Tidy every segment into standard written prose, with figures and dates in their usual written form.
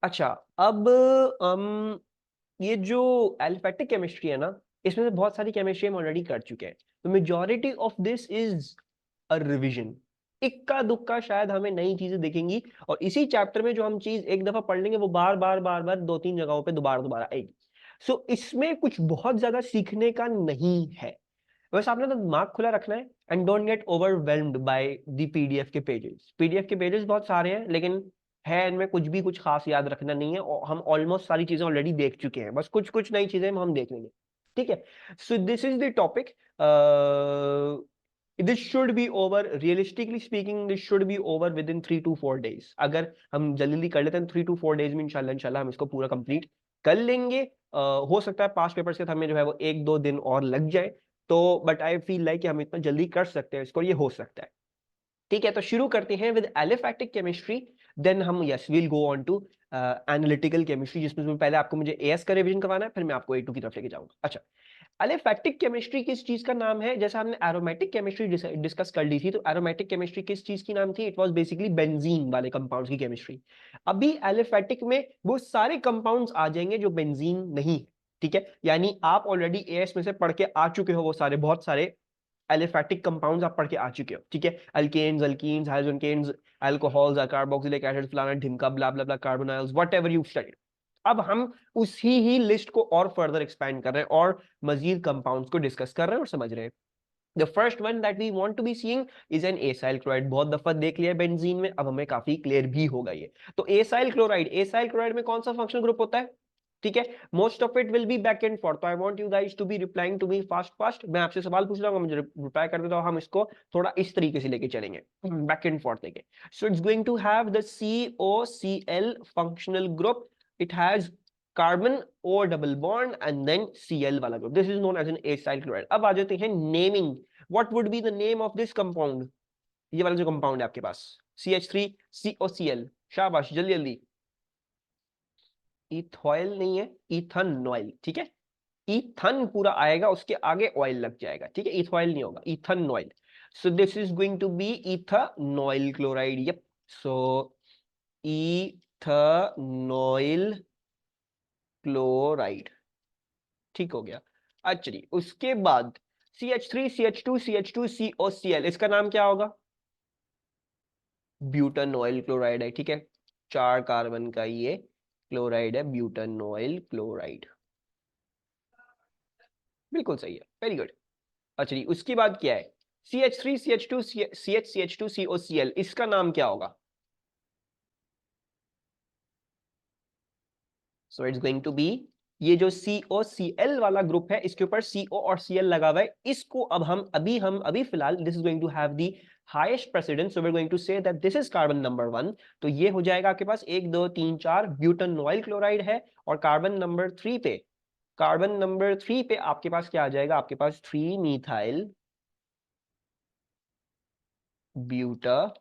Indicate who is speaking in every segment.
Speaker 1: अच्छा, अब हम ये जो एलिफैटिक केमिस्ट्री है ना, इसमें से बहुत सारी केमिस्ट्री हम ऑलरेडी कर चुके हैं, तो majority of this is a revision. इक्का दुक्का शायद हमें नई चीजें दिखेंगी, और इसी चैप्टर में जो हम चीज एक दफा पढ़ लेंगे वो बार बार बार बार दो तीन जगहों पे दोबारा दोबारा आएगी। सो इसमें कुछ बहुत ज्यादा सीखने का नहीं है, बस आपने तो दिमाग खुला रखना है। And don't get overwhelmed by the PDF के पेजेस। पीडीएफ के पेजेस बहुत सारे हैं, लेकिन है इनमें कुछ खास याद रखना नहीं है, और हम ऑलमोस्ट सारी चीजें ऑलरेडी देख चुके हैं, बस कुछ कुछ नई चीजें हम देख लेंगे। ठीक है, सो this is the topic. This should be over, realistically speaking this should be over with in 3 to 4 days। अगर हम जल्दी कर लेते हैं 3 to 4 days में इंशाल्लाह इंशाल्लाह हम इसको पूरा कंप्लीट कर लेंगे। हो सकता है पास पेपर से हमें जो है वो 1-2 दिन और लग जाए, तो बट आई फील लाइक कि हम इतना जल्दी कर सकते हैं इसको, ये हो सकता है। ठीक है, तो शुरू करते हैं विद एलिफैटिक केमिस्ट्री। देन हम yes will go on to analytical chemistry, जिसमें पहले आपको मुझे एएस का रिवीजन करवाना है, फिर मैं आपको A2 की तरफ लेके जाऊंगा। अच्छा, एलिफैटिक केमिस्ट्री किस चीज का नाम है? जैसे हमने एरोमेटिक केमिस्ट्री डिस्कस कर ली थी, तो एरोमेटिक केमिस्ट्री किस चीज की नाम थी? इट वाज बेसिकली बेंजीन वाले कंपाउंड्स की केमिस्ट्री। अभी एलिफैटिक में वो सारे कंपाउंड्स आ जाएंगे जो बेंजीन नहीं है। ठीक है, यानी आप ऑलरेडी एएस में से पढ़ के आ चुके हो, वो सारे बहुत सारे एलिफैटिक कंपाउंड्स आप पढ़ के आ चुके हो। ठीक है, alkanes, alkenes, hydrocarbons, alcohols, carboxylic acid, फलाना ढिमका, blah blah blah, carbonyls, whatever you studied. अब हम उसी ही लिस्ट को और फर्दर एक्सपैंड कर रहे हैं, और मजीद कंपाउंड्स को डिस्कस कर रहे हैं और समझ रहे हैं। The first one that we want to be seeing is an acyl chloride. बहुत दफा देख लिया बेंजीन में, अब हमें काफी क्लियर भी होगा ये। तो एसाइल क्लोराइड, एसाइल क्लोराइड में कौन सा फंक्शनल ग्रुप होता है? ठीक है, most of it will be back and forth, so I want you guys to be replying to me fast fast. मैं आपसे सवाल पूछ रहा हूँ, मुझे रिप्लाई कर देता हूँ, हम इसको थोड़ा इस तरीके से लेके चलेंगे, बैक एंड फॉर्थ लेके। So it's going to have the COCl functional group. It has carbon O double bond and then Cl वाला group, this is known as an acyl chloride. अब आ जाते हैं naming. What would be the name of this compound? ये वाला जो compound है आपके पास, CH3COCl, शाबाश, जल्दी जल्दी। इथॉयल नहीं है, इथेनॉइल। ठीक है, इथन पूरा आएगा, उसके आगे ऑयल लग जाएगा। ठीक है, इथॉयल नहीं होगा, ethanoyl. So this is going to be ethanoyl chloride. Yup, so ethanoyl chloride, ठीक हो गया। अच्छा जी, उसके बाद CH3CH2CH2COCl, इसका नाम क्या होगा? ब्यूटानॉइल क्लोराइड है। ठीक है, 4 कार्बन का ये क्लोराइड है, ब्यूटानॉइल क्लोराइड। बिल्कुल सही है, वेरी गुड। अच्छा जी, उसके बाद क्या है? CH3CH2CH CH2COCl, इसका नाम क्या होगा? So it's going to be, ये जो COCl वाला ग्रुप है, इसके ऊपर CO और Cl लगा हुआ है, इसको अब हम अभी फिलहाल this is going to have the highest precedence, so we are going to say that this is carbon number 1। तो ये हो जाएगा आपके पास 1 2 3 4 ब्यूटानॉइल क्लोराइड है। और कार्बन नंबर 3 पे आपके पास क्या आ जाएगा? आपके पास 3 मिथाइल ब्यूटानॉइल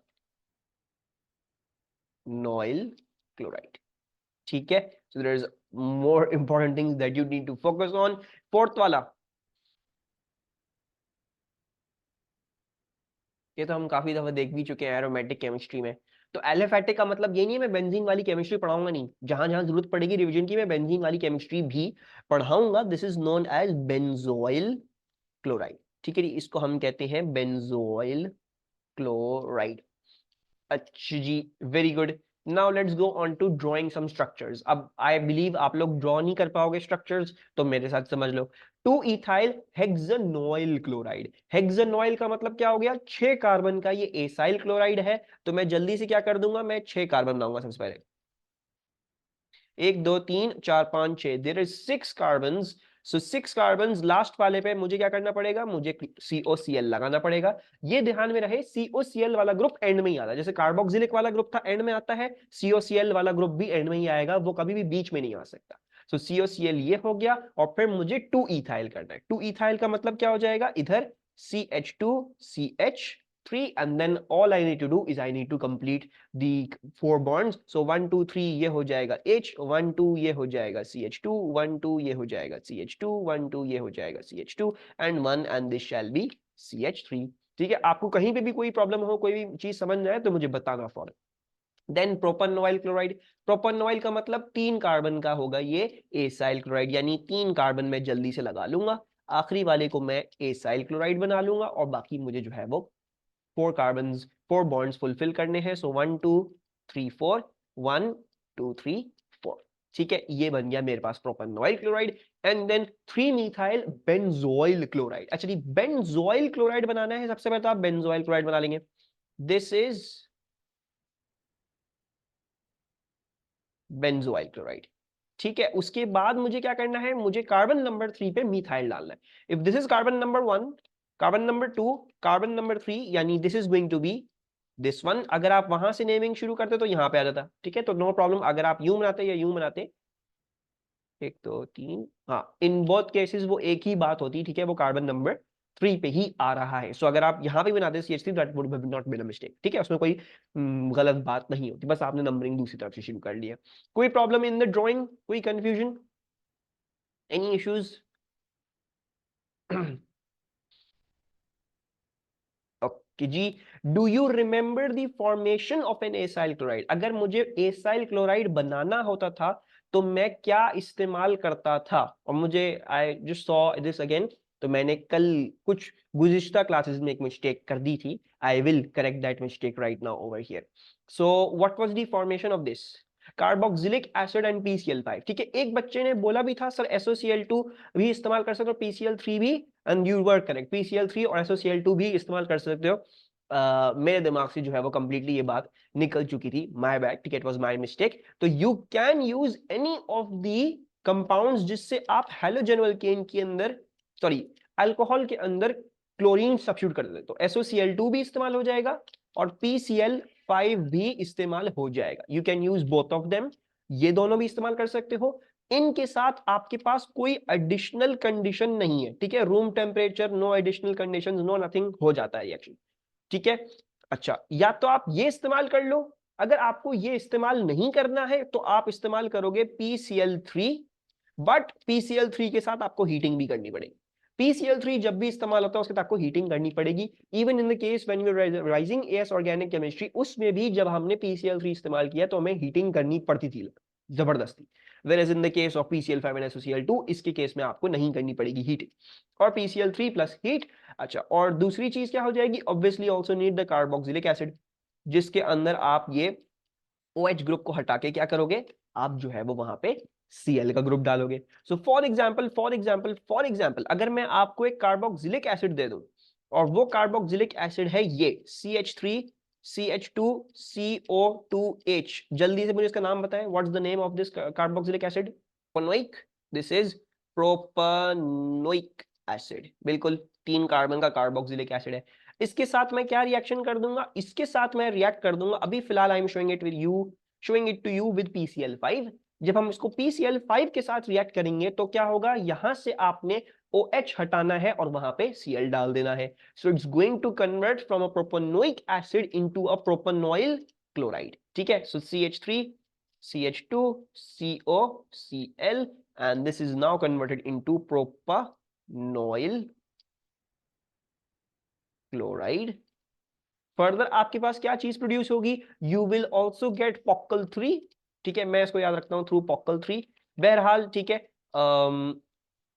Speaker 1: क्लोराइड। ठीक है, so there is more important things that you need to focus on. Fourth वाला, ये तो हम काफी दफा देख भी चुके हैं एरोमेटिक केमिस्ट्री में। तो एलिफैटिक का मतलब ये नहीं है मैं बेंजीन वाली केमिस्ट्री पढ़ाऊंगा नहीं, जहां जहां जरूरत पड़ेगी रिवीजन की मैं बेंजीन वाली केमिस्ट्री भी पढ़ाऊंगा। This is known as benzoyl chloride. ठीक है जी, इसको हम कहते हैं बेंजोइल क्लोराइड। अच्छा जी, very good. Now let's go on to drawing some structures. अब आई बिलीव आप लोग ड्रॉ नहीं कर पाओगे स्ट्रक्चर्स, तो मेरे साथ समझ लो। 2 इथाइल हेक्सानॉइल क्लोराइड। हेक्सानॉइल का मतलब क्या हो गया? 6 कार्बन का ये एसाइल क्लोराइड है। तो मैं जल्दी से क्या कर दूंगा, मैं 6 कार्बन बनाऊंगा सबसे पहले। 1 2 3 4 5 6, there is 6 carbon. So 6 carbon, last वाले पे मुझे क्या करना पड़ेगा? मुझे COCl लगाना पड़ेगा। ये ध्यान में रहे, COCl वाला ग्रुप एंड में ही आता है, जैसे कार्बोक्सिलिक वाला ग्रुप था एंड में आता है, COCl वाला ग्रुप भी एंड में ही आएगा, वो कभी भी बीच में नहीं आ सकता। सो COCl ये हो गया, और फिर मुझे 2 इथाइल करना है। 2 इथाइल का मतलब क्या हो जाएगा? इधर CH2CH3, and then all I need to do is I need to complete the 4 bonds. So 1 2 3 ये हो जाएगा H, 1 2 ये हो जाएगा CH2, 1 2 ये हो जाएगा CH2, 1 2 ये हो जाएगा CH2, and 1, and this shall be CH3। ठीक है, आपको कहीं पे भी कोई प्रॉब्लम हो, कोई भी चीज समझ ना आए तो मुझे बताना फौरन। देन प्रोपेनॉइल क्लोराइड, प्रोपेनॉइल का मतलब 3 कार्बन का होगा ये एसाइल क्लोराइड, यानी 3 कार्बन मैं जल्दी से लगा लूंगा, आखिरी वाले को मैं एसाइल क्लोराइड बना लूंगा, और बाकी मुझे जो है वो 4 कार्बन 4 बॉन्ड्स फुलफिल करने हैं। सो 1 2 3 4 1 2 3 4, ठीक है, ये बन गया मेरे पास propanoyl chloride. And then 3 methyl benzoyl chloride. अच्छा जी, बेंजोइल क्लोराइड बनाना है, सबसे पहले तो आप बेंजोइल क्लोराइड बना लेंगे। दिस इज बेंजोइल क्लोराइड, ठीक है। उसके बाद मुझे क्या करना है, मुझे कार्बन नंबर 3 पे मिथाइल डालना है। If this is carbon number 1, carbon number 2, carbon number 3, यानी this is going to be this one. अगर आप वहां से नेमिंग शुरू करते तो यहाँ पे आ जाता, ठीक है, तो नो प्रॉब्लम। अगर आप यूं बनाते या यूं बनाते, 1 2 3, हाँ, इन बोथ केसेस वो एक ही बात होती, ठीक है, वो कार्बन नंबर 3 पे ही आ रहा है। सो अगर आप यहाँ पे बनाते CH3, that would have not been a mistake, ठीक है, उसमें कोई गलत बात नहीं होती, बस आपने नंबरिंग दूसरी तरफ से शुरू कर लिया। कोई प्रॉब्लम इन द ड्राइंग, कोई कंफ्यूजन, एनी इश्यूज? ओके जी, do you remember the formation of an acyl chloride? अगर मुझे एसाइल क्लोराइड बनाना होता था तो मैं क्या इस्तेमाल करता था? और मुझे I just saw this again, तो मैंने कल कुछ गुज़िश्ता क्लासेस में एक मिस्टेक कर दी थी। I will correct that mistake right now over here. So what was the formation of this? Carboxylic acid and PCl5, ठीक है। एक बच्चे ने बोला भी था सर SOCl2 भी इस्तेमाल कर सकते हो, PCl3 भी, and you were correct, PCl3 और SOCl2 भी इस्तेमाल कर सकते हो। मेरे दिमाग से जो है वो कंप्लीटली ये बात निकल चुकी थी, माय बैड, ठीक है, इट वाज माय मिस्टेक। तो you can use any of the compounds जिससे आप हैलोजन एल्केन के अंदर, सॉरी, अल्कोहल के अंदर क्लोरीन सब्स्टिट्यूट कर देते, तो SOCl2 भी इस्तेमाल हो जाएगा और PCl5 भी इस्तेमाल हो जाएगा। You can use both of them, ये दोनों भी इस्तेमाल कर सकते हो। इनके साथ आपके पास कोई एडिशनल कंडीशन नहीं है, ठीक है, room temperature, no additional conditions, no nothing, हो जाता है रिएक्शन, ठीक है। अच्छा, या तो आप ये इस्तेमाल कर लो, अगर आपको ये इस्तेमाल नहीं करना है तो आप इस्तेमाल करोगे PCl3, बट PCl3 के साथ आपको हीटिंग भी करनी पड़ेगी। PCl3 जब भी इस्तेमाल होता है उसके साथ आपको हीटिंग करनी पड़ेगी। Even in the case when we rising as organic chemistry, उसमें भी जब हमने PCl3 इस्तेमाल किया तो हमें हीटिंग करनी पड़ती थी जबरदस्ती। whereas in the case of PCl5 and SOCl2, इसके केस में आपको नहीं करनी पड़ेगी हीटिंग, और PCl3 प्लस हीट। अच्छा, और दूसरी चीज क्या हो जाएगी, obviously also need the carboxylic acid, जिसके अंदर आप ये OH ग्रुप को हटा के क्या करोगे, आप जो है वो वहां पे Cl का ग्रुप डालोगे। सो फॉर एग्जाम्पल अगर मैं आपको एक कार्बोक्सिलिक एसिड दे दूं, और वो कार्बोक्सिलिक एसिड है ये CH3 CH2 CO2H, जल्दी से मुझे इसका नाम बताएं, what's the name of this carboxylic acid? Propanoic, this is propanoic acid, बिल्कुल 3 कार्बन का कार्बोक्सिलिक एसिड है। इसके साथ मैं क्या रिएक्शन कर दूंगा, इसके साथ मैं रिएक्ट कर दूंगा, अभी फिलहाल I am showing it to you with PCl5। जब हम इसको PCl5 के साथ रिएक्ट करेंगे तो क्या होगा, यहां से आपने OH हटाना है और वहां पे Cl डाल देना है। So it's going to convert from a propanoic acid into a propanoyl chloride, ठीक है। So CH3 CH2 COCl, and this is now converted into propanoil chloride. Further आपके पास क्या चीज प्रोड्यूस होगी, you will also get POCl3, ठीक है, मैं इसको याद रखता हूं थ्रू POCl3। बहरहाल ठीक है,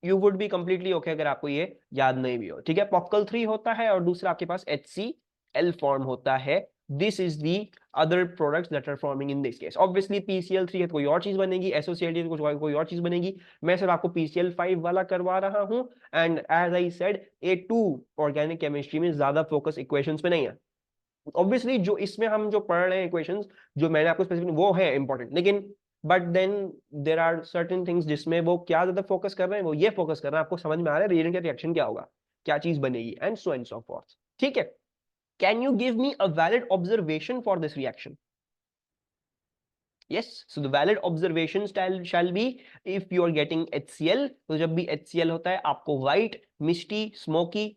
Speaker 1: you would be completely okay अगर आपको ये याद नहीं भी हो, ठीक है। POCl3 होता है और दूसरा आपके पास HCl फॉर्म होता है। This is the other products that are forming in this case. Obviously PCl3 है तो कोई और चीज बनेगी, SOCl है तो कोई और चीज बनेगी। मैं सिर्फ आपको PCl5 वाला करवा रहा हूं, and as I said A2 organic chemistry में ज्यादा फोकस इक्वेशंस पे नहीं है। ऑब्वियसली जो इसमें हम जो पढ़ रहे हैं इक्वेशंस, जो मैंने आपको स्पेसिफिक, वो है इंपॉर्टेंट, लेकिन but then there are certain things जिसमें वो क्या ज्यादा फोकस कर रहे हैं, वो ये फोकस कर रहे हैं आपको समझ में आ रहा है रिएक्शन का रिएक्शन क्या होगा, क्या चीज बनेगी, एंड सो फॉर्थ, ठीक है। Can you give me a valid observation for this reaction? yes, so the valid observation shall be, if you are getting HCl, तो जब भी HCl होता है आपको white, misty, smoky,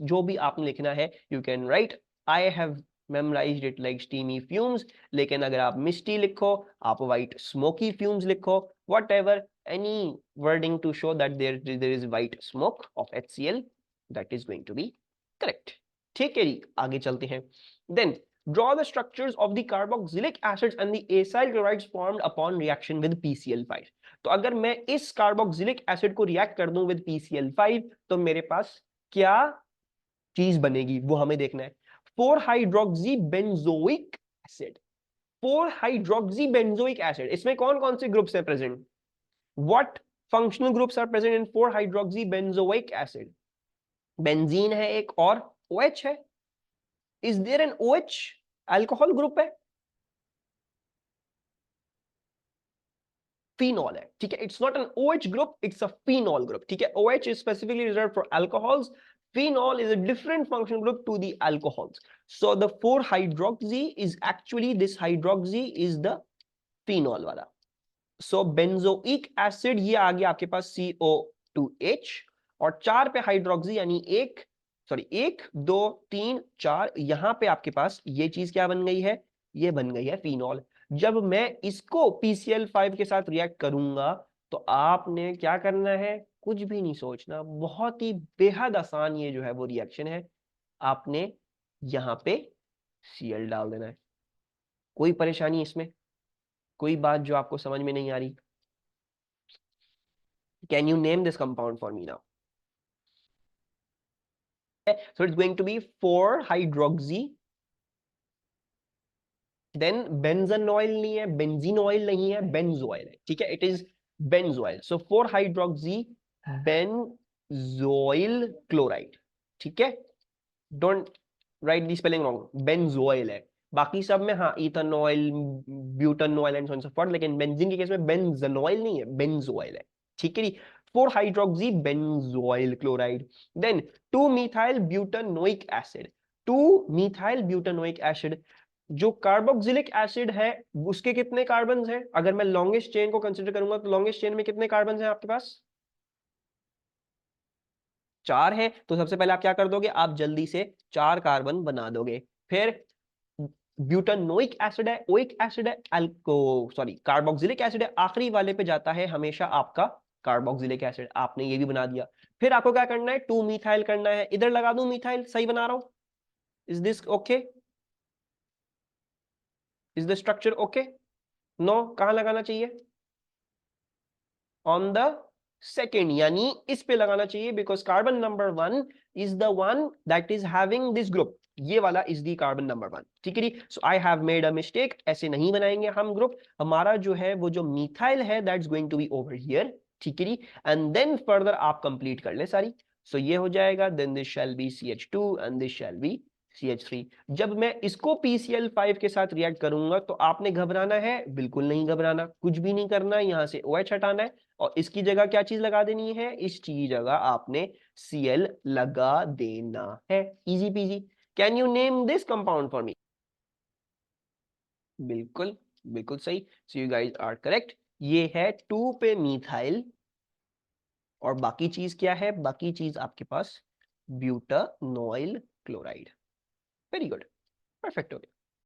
Speaker 1: जो भी आपने लिखना है you can write, I have memorized it like steamy fumes, लेकिन अगर आप misty लिखो, आप white smoky fumes लिखो, whatever, any wording to show that there is white smoke of HCl, that is going to be correct, ठीक है जी। आगे चलते हैं। then draw the structures of the carboxylic acids and the acyl chlorides formed upon reaction with PCl5। तो अगर मैं इस carboxylic acid को रिएक्ट कर दूं विद PCl5 तो मेरे पास क्या चीज बनेगी वो हमें देखना है। 4 hydroxy benzoic acid, 4 hydroxy benzoic acid, इसमें कौन कौन से ग्रुप्स हैं present? What functional groups are present in 4 hydroxy benzoic acid? Benzene है एक और OH है। Is there an OH? Alcohol group है, फिनॉल है, ठीक है। It's not an OH group, it's a phenol group, ठीक है। OH is specifically reserved for alcohols, phenol is a different functional group to the alcohols. So the 4 hydroxy is actually, this hydroxy is the phenol वाला। So benzoic acid ये आ गया आपके पास CO2H, और 4 पे hydroxy यानी एक 2 3 4, यहां पे आपके पास ये चीज क्या बन गई है? ये बन गई है फिनॉल। जब मैं इसको PCl5 के साथ रिएक्ट करूंगा तो आपने क्या करना है? कुछ भी नहीं सोचना, बहुत ही बेहद आसान ये जो है वो रिएक्शन है। आपने यहां पे Cl डाल देना है। कोई परेशानी इसमें? कोई बात जो आपको समझ में नहीं आ रही? Can you name this compound for me now? So it's going to be 4 hydroxy, then benzenoil नहीं है, benzenoil नहीं है, benzoyl है, ठीक है। It is benzoyl. So 4 hydroxy benzoyl chloride, ठीक है। Don't write the spelling wrong. benzoyl है। बाकी सब में हाँ ethanoyl, butanoyl and so on so forth, लेकिन बेंजीन के केस में बेंजोनॉइल नहीं है, बेंजोइल है, ठीक है जी। 4 hydroxy benzoyl chloride, then 2 methyl butanoic acid, 2 methyl butanoic acid. जो कार्बोक्सिलिक एसिड है उसके कितने कार्बन हैं? अगर मैं लॉन्गेस्ट चेन को कंसीडर करूंगा तो लॉन्गेस्ट चेन में कितने कार्बन हैं आपके पास? 4 है। तो सबसे पहले आप क्या कर दोगे? आप जल्दी से 4 कार्बन बना दोगे। फिर ब्यूटानोइक एसिड है, ओइक एसिड है, अल्को सॉरी कार्बोक्सिलिक एसिड है, आखिरी वाले पे जाता है हमेशा आपका कार्बोक्सिलिक एसिड। आपने ये भी बना दिया। फिर आपको क्या करना है? 2 मिथाइल करना है। इधर लगा दूं मिथाइल? सही बना रहा हूं? Is this okay? Is the structure okay? No? कहां लगाना चाहिए? ऑन द सेकेंड, यानी इस पे लगाना चाहिए, because carbon number 1 is the one that is having this group. ये वाला इज दी कार्बन नंबर 1, ठीक है जी। So I have made a mistake, ऐसे नहीं बनाएंगे हम ग्रुप। हमारा जो है वो जो मिथाइल है that's going to be over here, ठीक है जी। एंड देन फर्दर आप कंप्लीट कर ले सारी। सो ये हो जाएगा, then this shall be CH2 and this shall be CH3। जब मैं इसको PCl5 के साथ रिएक्ट करूंगा तो आपने घबराना है? बिल्कुल नहीं घबराना, कुछ भी नहीं करना, यहां से OH हटाना है और इसकी जगह क्या चीज लगा देनी है? इसकी जगह आपने Cl लगा देना है। Easy peasy. Can you name this compound for me? बिल्कुल, बिल्कुल सही। So you guys are correct. ये है 2 पे मिथाइल, और बाकी चीज क्या है? बाकी चीज आपके पास ब्यूटानॉइल क्लोराइड। वेरी गुड, परफेक्ट हो गया।